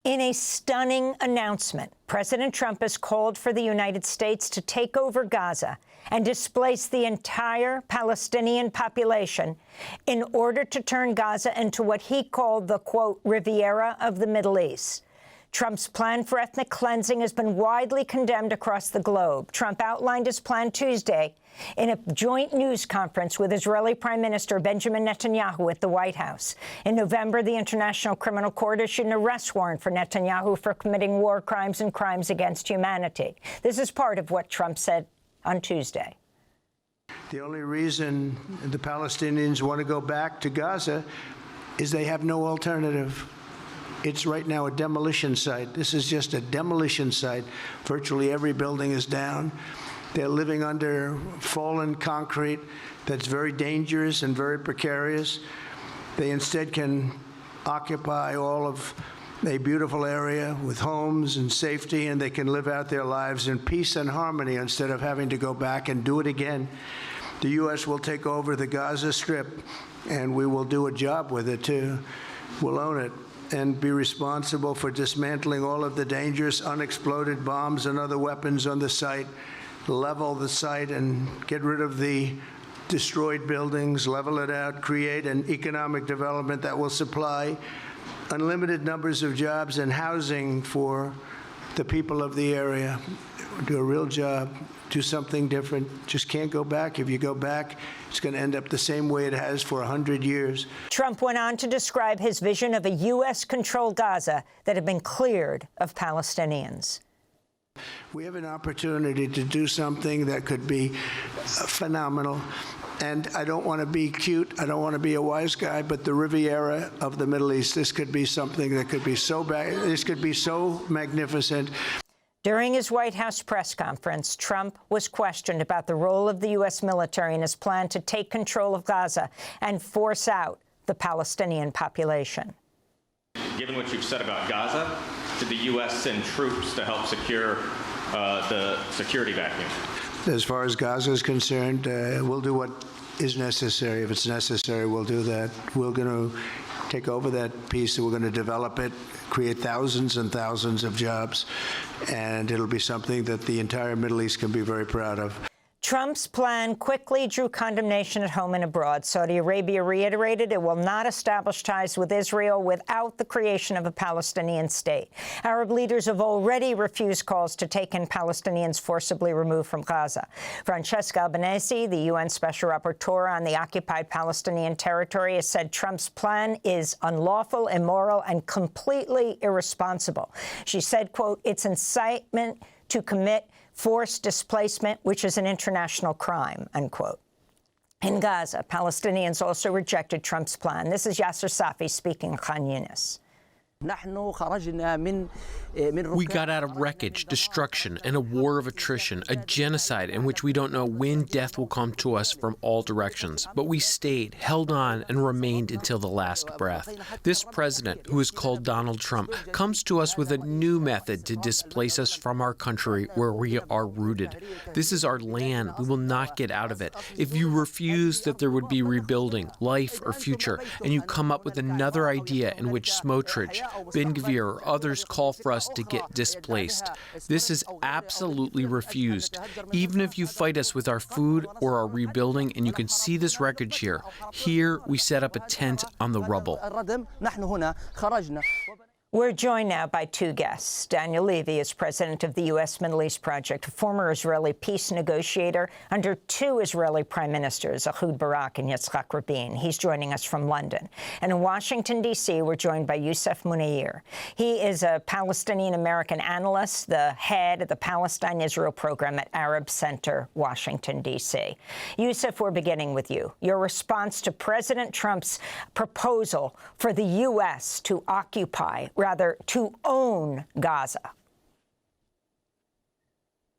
In a stunning announcement, President Trump has called for the United States to take over Gaza and displace the entire Palestinian population in order to turn Gaza into what he called the, quote, Riviera of the Middle East. Trump's plan for ethnic cleansing has been widely condemned across the globe. Trump outlined his plan Tuesday in a joint news conference with Israeli Prime Minister Benjamin Netanyahu at the White House. In November, the International Criminal Court issued an arrest warrant for Netanyahu for committing war crimes and crimes against humanity. This is part of what Trump said on Tuesday. The only reason the Palestinians want to go back to Gaza is they have no alternative. It's right now a demolition site. This is just a demolition site. Virtually every building is down. They're living under fallen concrete that's very dangerous and very precarious. They instead can occupy all of a beautiful area with homes and safety, and they can live out their lives in peace and harmony instead of having to go back and do it again. The U.S. will take over the Gaza Strip, and we will do a job with it, too. We'll own it and be responsible for dismantling all of the dangerous unexploded bombs and other weapons on the site, level the site and get rid of the destroyed buildings, level it out, create an economic development that will supply unlimited numbers of jobs and housing for the people of the area. Do a real job, do something different. Just can't go back. If you go back, it's going to end up the same way it has for 100 years. Trump went on to describe his vision of a U.S.-controlled Gaza that had been cleared of Palestinians. We have an opportunity to do something that could be phenomenal. And I don't want to be cute. I don't want to be a wise guy, but the Riviera of the Middle East, this could be something that could be so bad. This could be so magnificent. During his White House press conference, Trump was questioned about the role of the U.S. military in his plan to take control of Gaza and force out the Palestinian population. Given what you've said about Gaza, did the U.S. send troops to help secure the security vacuum? As far as Gaza is concerned, we'll do what is necessary. If it's necessary, we'll do that. We're going to take over that piece, and we're going to develop it, create thousands and thousands of jobs, and it'll be something that the entire Middle East can be very proud of. Trump's plan quickly drew condemnation at home and abroad. Saudi Arabia reiterated it will not establish ties with Israel without the creation of a Palestinian state. Arab leaders have already refused calls to take in Palestinians forcibly removed from Gaza. Francesca Albanese, the UN Special Rapporteur on the occupied Palestinian territory, has said Trump's plan is unlawful, immoral, and completely irresponsible. She said, quote, it's incitement to commit forced displacement, which is an international crime, unquote. In Gaza, Palestinians also rejected Trump's plan. This is Yasser Safi speaking in Khan Yunis. We got out of wreckage, destruction, and a war of attrition, a genocide in which we don't know when death will come to us from all directions. But we stayed, held on, and remained until the last breath. This president, who is called Donald Trump, comes to us with a new method to displace us from our country where we are rooted. This is our land. We will not get out of it. If you refuse that there would be rebuilding, life, or future, and you come up with another idea in which Smotrich, Ben Gvir, or others call for us to get displaced. This is absolutely refused. Even if you fight us with our food or our rebuilding, and you can see this wreckage here. Here, we set up a tent on the rubble. We're joined now by two guests. Daniel Levy is president of the U.S. Middle East Project, a former Israeli peace negotiator under two Israeli prime ministers, Ehud Barak and Yitzhak Rabin. He's joining us from London. And in Washington, D.C., we're joined by Yousef Munayyer. He is a Palestinian American analyst, the head of the Palestine-Israel program at Arab Center, Washington, D.C. Yousef, we're beginning with you. Your response to President Trump's proposal for the U.S. to occupy, rather, to own Gaza.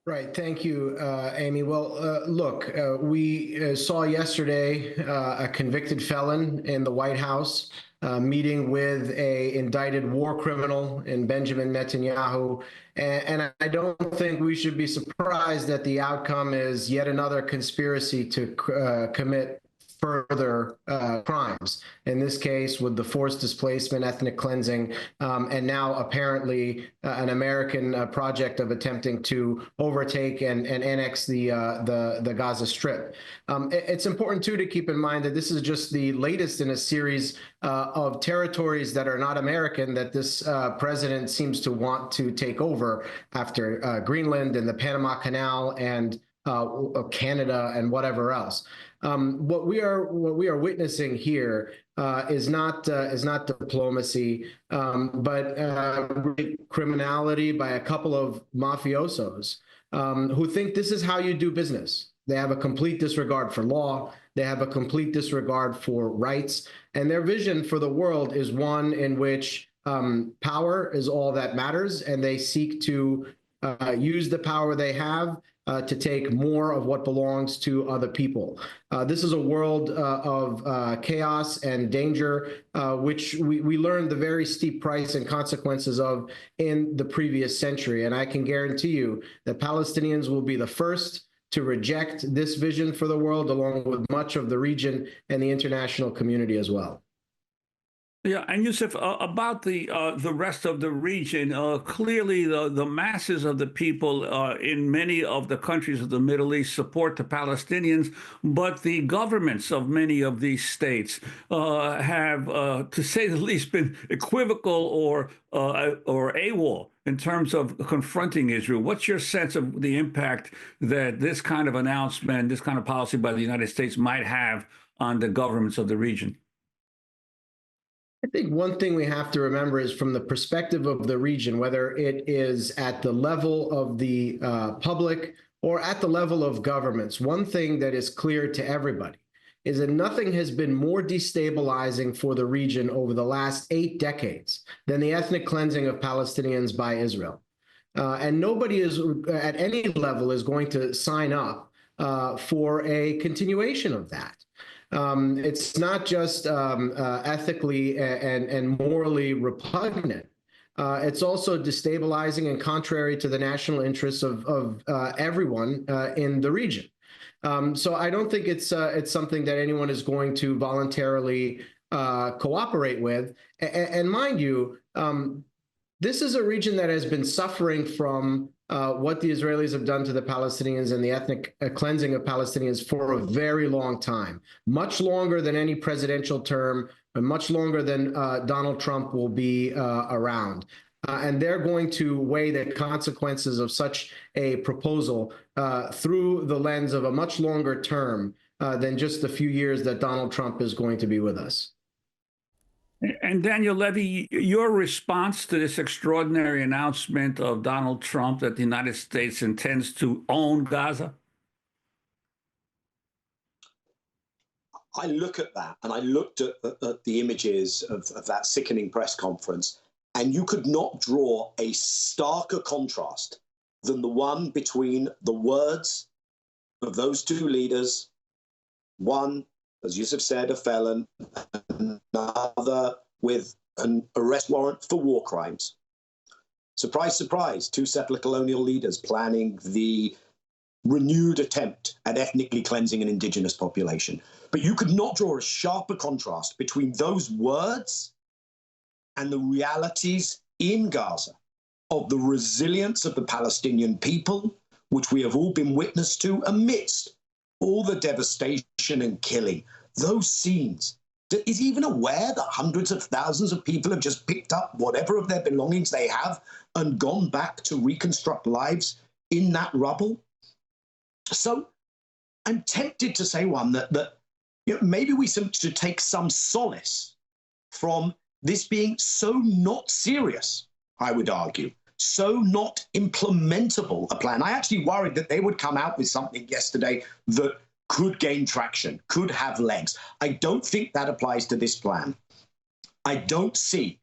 Right. Thank you, Amy. Well, look, we saw yesterday a convicted felon in the White House meeting with an indicted war criminal in Benjamin Netanyahu. And I don't think we should be surprised that the outcome is yet another conspiracy to commit further crimes. In this case, with the forced displacement, ethnic cleansing, and now apparently an American project of attempting to overtake and annex the Gaza Strip. It's important, too, to keep in mind that this is just the latest in a series of territories that are not American that this president seems to want to take over after Greenland and the Panama Canal and Canada and whatever else. What we are witnessing here is not diplomacy, but criminality by a couple of mafiosos who think this is how you do business. They have a complete disregard for law. They have a complete disregard for rights. And their vision for the world is one in which power is all that matters, and they seek to use the power they have to take more of what belongs to other people. This is a world of chaos and danger, which we learned the very steep price and consequences of in the previous century. And I can guarantee you that Palestinians will be the first to reject this vision for the world, along with much of the region and the international community as well. Yeah, and Yousef, about the rest of the region, clearly the masses of the people in many of the countries of the Middle East support the Palestinians, but the governments of many of these states have, to say the least, been equivocal or AWOL in terms of confronting Israel. What's your sense of the impact that this kind of announcement, this kind of policy by the United States might have on the governments of the region? I think one thing we have to remember is from the perspective of the region, whether it is at the level of the public or at the level of governments, one thing that is clear to everybody is that nothing has been more destabilizing for the region over the last 8 decades than the ethnic cleansing of Palestinians by Israel. And nobody is at any level is going to sign up for a continuation of that. It's not just ethically and morally repugnant. It's also destabilizing and contrary to the national interests of everyone in the region. So I don't think it's something that anyone is going to voluntarily cooperate with. And mind you, this is a region that has been suffering from what the Israelis have done to the Palestinians and the ethnic cleansing of Palestinians for a very long time, much longer than any presidential term, and much longer than Donald Trump will be around. And they're going to weigh the consequences of such a proposal through the lens of a much longer term than just the few years that Donald Trump is going to be with us. And Daniel Levy, your response to this extraordinary announcement of Donald Trump that the United States intends to own Gaza? I look at that, and I looked at the images of that sickening press conference, and you could not draw a starker contrast than the one between the words of those two leaders, one, as Yousef said, a felon, another with an arrest warrant for war crimes. Surprise, surprise, two settler colonial leaders planning the renewed attempt at ethnically cleansing an indigenous population. But you could not draw a sharper contrast between those words and the realities in Gaza of the resilience of the Palestinian people, which we have all been witness to amidst all the devastation and killing. Those scenes. Is he even aware that hundreds of thousands of people have just picked up whatever of their belongings they have and gone back to reconstruct lives in that rubble? So I'm tempted to say that you know, maybe we should take some solace from this being so not serious, I would argue, so not implementable a plan. I actually worried that they would come out with something yesterday that could gain traction, could have legs. I don't think that applies to this plan. I don't see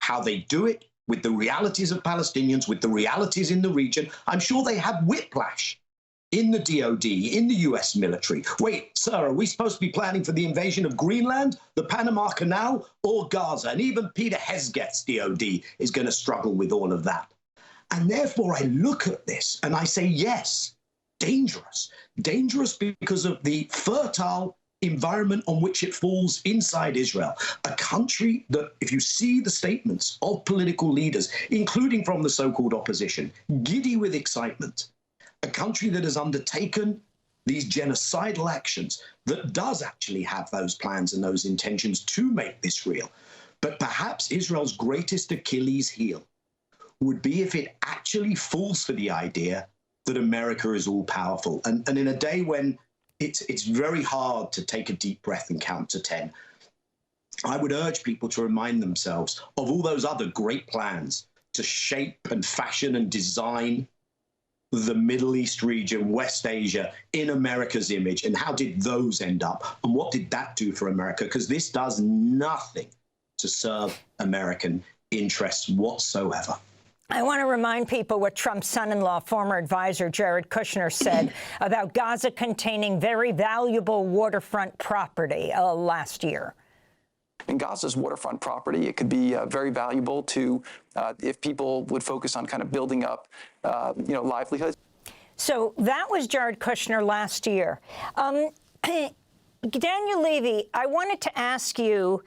how they do it with the realities of Palestinians, with the realities in the region. I'm sure they have whiplash in the DOD, in the US military. Wait, sir, are we supposed to be planning for the invasion of Greenland, the Panama Canal, or Gaza? And even Peter Hesget's DOD is going to struggle with all of that. And therefore, I look at this and I say, yes, dangerous. Dangerous because of the fertile environment on which it falls inside Israel, a country that, if you see the statements of political leaders, including from the so-called opposition, giddy with excitement, a country that has undertaken these genocidal actions, that does actually have those plans and those intentions to make this real. But perhaps Israel's greatest Achilles heel would be if it actually falls for the idea that America is all powerful. And in a day when it's very hard to take a deep breath and count to 10, I would urge people to remind themselves of all those other great plans to shape and fashion and design the Middle East region, West Asia, in America's image, and how did those end up? And what did that do for America? Because this does nothing to serve American interests whatsoever. I want to remind people what Trump's son-in-law, former advisor Jared Kushner, said about Gaza containing very valuable waterfront property last year. In Gaza's waterfront property, it could be very valuable to, if people would focus on kind of building up, livelihoods. So that was Jared Kushner last year. Daniel Levy, I wanted to ask you,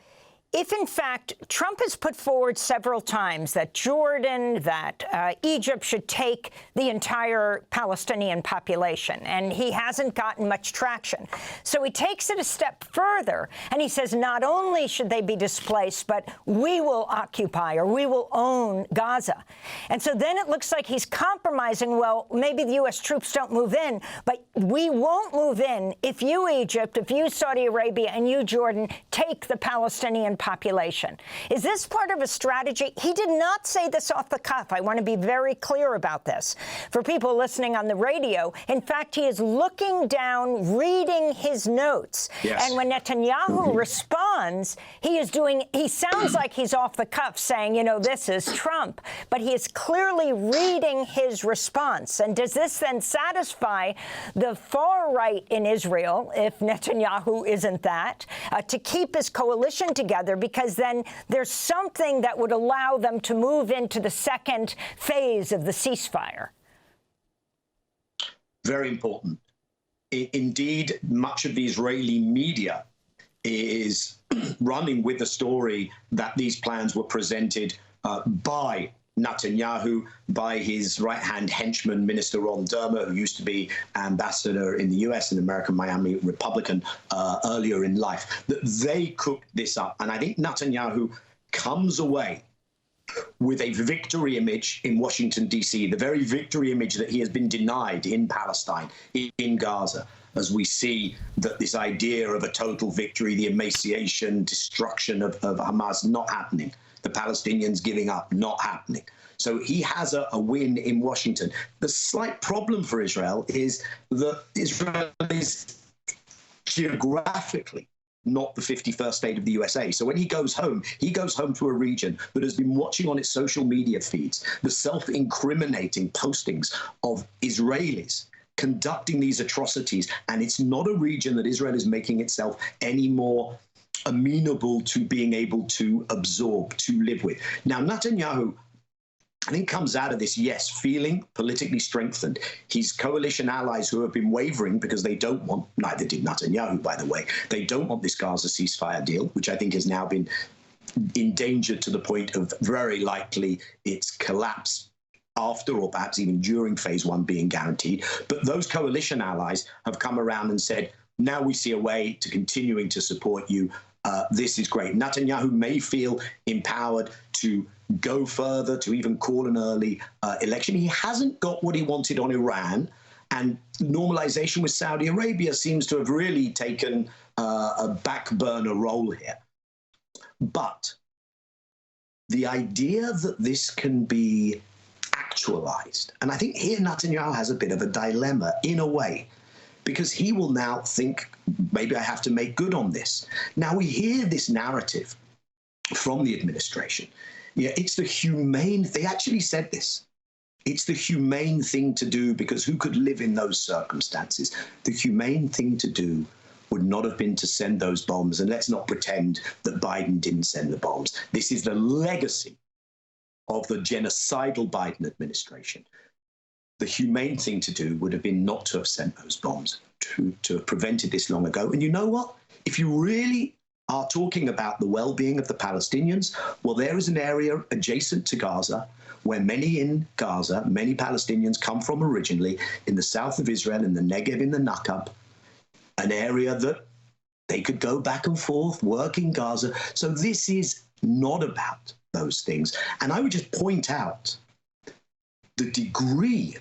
if, in fact, Trump has put forward several times that Jordan, that Egypt should take the entire Palestinian population, and he hasn't gotten much traction. So he takes it a step further, and he says not only should they be displaced, but we will occupy or we will own Gaza. And so then it looks like he's compromising. Well, maybe the U.S. troops don't move in, but we won't move in if you, Egypt, if you, Saudi Arabia, and you, Jordan, take the Palestinian population. Is this part of a strategy? He did not say this off the cuff. I want to be very clear about this. For people listening on the radio, in fact, he is looking down, reading his notes. Yes. And when Netanyahu responds, he sounds like he's off the cuff saying, this is Trump. But he is clearly reading his response. And does this then satisfy the far right in Israel, if Netanyahu isn't that, to keep his coalition together? Because then there's something that would allow them to move into the second phase of the ceasefire. Very important. Indeed, much of the Israeli media is running with the story that these plans were presented by Netanyahu, by his right-hand henchman, Minister Ron Dermer, who used to be ambassador in the U.S. and American Miami Republican earlier in life, that they cooked this up. And I think Netanyahu comes away with a victory image in Washington, D.C., the very victory image that he has been denied in Palestine, in Gaza, as we see that this idea of a total victory, the emaciation, destruction of Hamas, not happening. The Palestinians giving up, not happening. So he has a win in Washington. The slight problem for Israel is that Israel is geographically not the 51st state of the USA. So when he goes home to a region that has been watching on its social media feeds the self-incriminating postings of Israelis conducting these atrocities. And it's not a region that Israel is making itself any more amenable to being able to absorb, to live with. Now, Netanyahu, I think, comes out of this, yes, feeling politically strengthened. His coalition allies who have been wavering because they don't want, neither did Netanyahu, by the way, they don't want this Gaza ceasefire deal, which I think has now been endangered to the point of very likely its collapse after or perhaps even during phase one being guaranteed. But those coalition allies have come around and said, now we see a way to continuing to support you. This is great. Netanyahu may feel empowered to go further, to even call an early election. He hasn't got what he wanted on Iran, and normalization with Saudi Arabia seems to have really taken a back burner role here. But the idea that this can be actualized, and I think here Netanyahu has a bit of a dilemma in a way, because he will now think, maybe I have to make good on this. Now we hear this narrative from the administration. Yeah, it's the humane, they actually said this. It's the humane thing to do, because who could live in those circumstances? The humane thing to do would not have been to send those bombs. And let's not pretend that Biden didn't send the bombs. This is the legacy of the genocidal Biden administration. The humane thing to do would have been not to have sent those bombs. to have prevented this long ago. And you know what? If you really are talking about the well-being of the Palestinians, well, there is an area adjacent to Gaza where many Palestinians come from originally, in the south of Israel, in the Negev, in the Nakab, an area that they could go back and forth, work in Gaza. So this is not about those things. And I would just point out the degree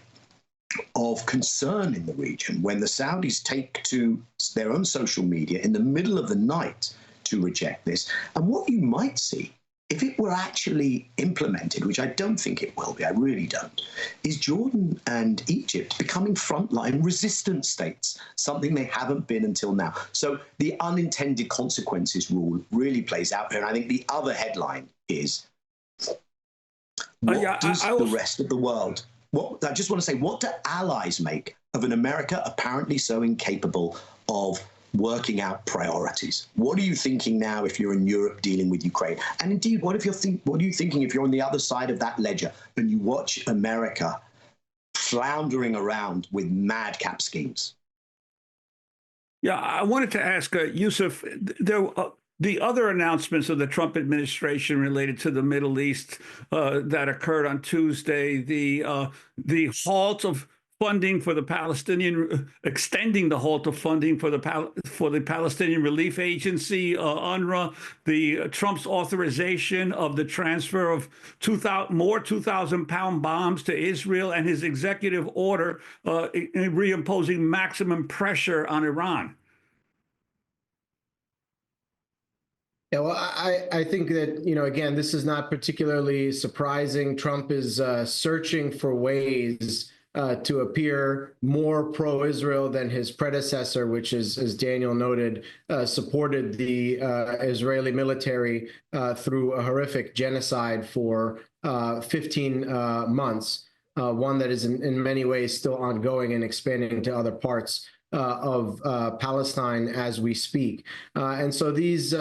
of concern in the region when the Saudis take to their own social media in the middle of the night to reject this. And what you might see, if it were actually implemented, which I don't think it will be, I really don't, is Jordan and Egypt becoming frontline resistance states, something they haven't been until now. So the unintended consequences rule really plays out here. And I think the other headline is, what does the rest of the world, I just want to say, what do allies make of an America apparently so incapable of working out priorities? What are you thinking now if you're in Europe dealing with Ukraine? And indeed, what are you thinking if you're on the other side of that ledger and you watch America floundering around with madcap schemes? Yeah, I wanted to ask Yousef, the other announcements of the Trump administration related to the Middle East that occurred on Tuesday, the halt of funding for the Palestinian, extending the halt of funding for the Palestinian Relief Agency, UNRWA, the Trump's authorization of the transfer of 2,000-pound bombs to Israel, and his executive order reimposing maximum pressure on Iran. Yeah, well, I think that, again, this is not particularly surprising. Trump is searching for ways to appear more pro-Israel than his predecessor, which is, as Daniel noted, supported the Israeli military through a horrific genocide for 15 months, one that is in many ways still ongoing and expanding to other parts of Palestine as we speak. And so these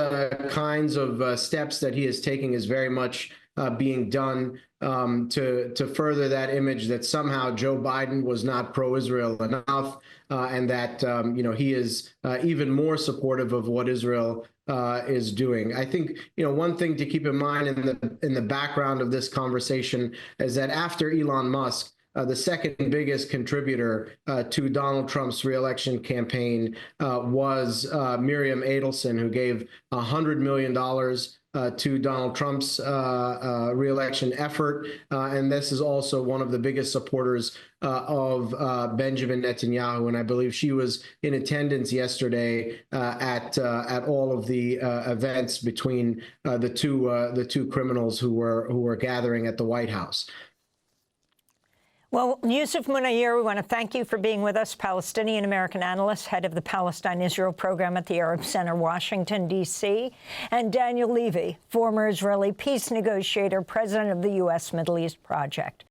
kinds of steps that he is taking is very much being done to further that image that somehow Joe Biden was not pro-Israel enough, and that he is even more supportive of what Israel is doing. I think one thing to keep in mind in the background of this conversation is that after Elon Musk, the second biggest contributor to Donald Trump's reelection campaign was Miriam Adelson, who gave $100 million to Donald Trump's reelection effort. And this is also one of the biggest supporters of Benjamin Netanyahu. And I believe she was in attendance yesterday at all of the events between the two criminals who were gathering at the White House. Well, Yousef Munayyer, we want to thank you for being with us, Palestinian American analyst, head of the Palestine-Israel program at the Arab Center, Washington, D.C., and Daniel Levy, former Israeli peace negotiator, president of the U.S. Middle East Project.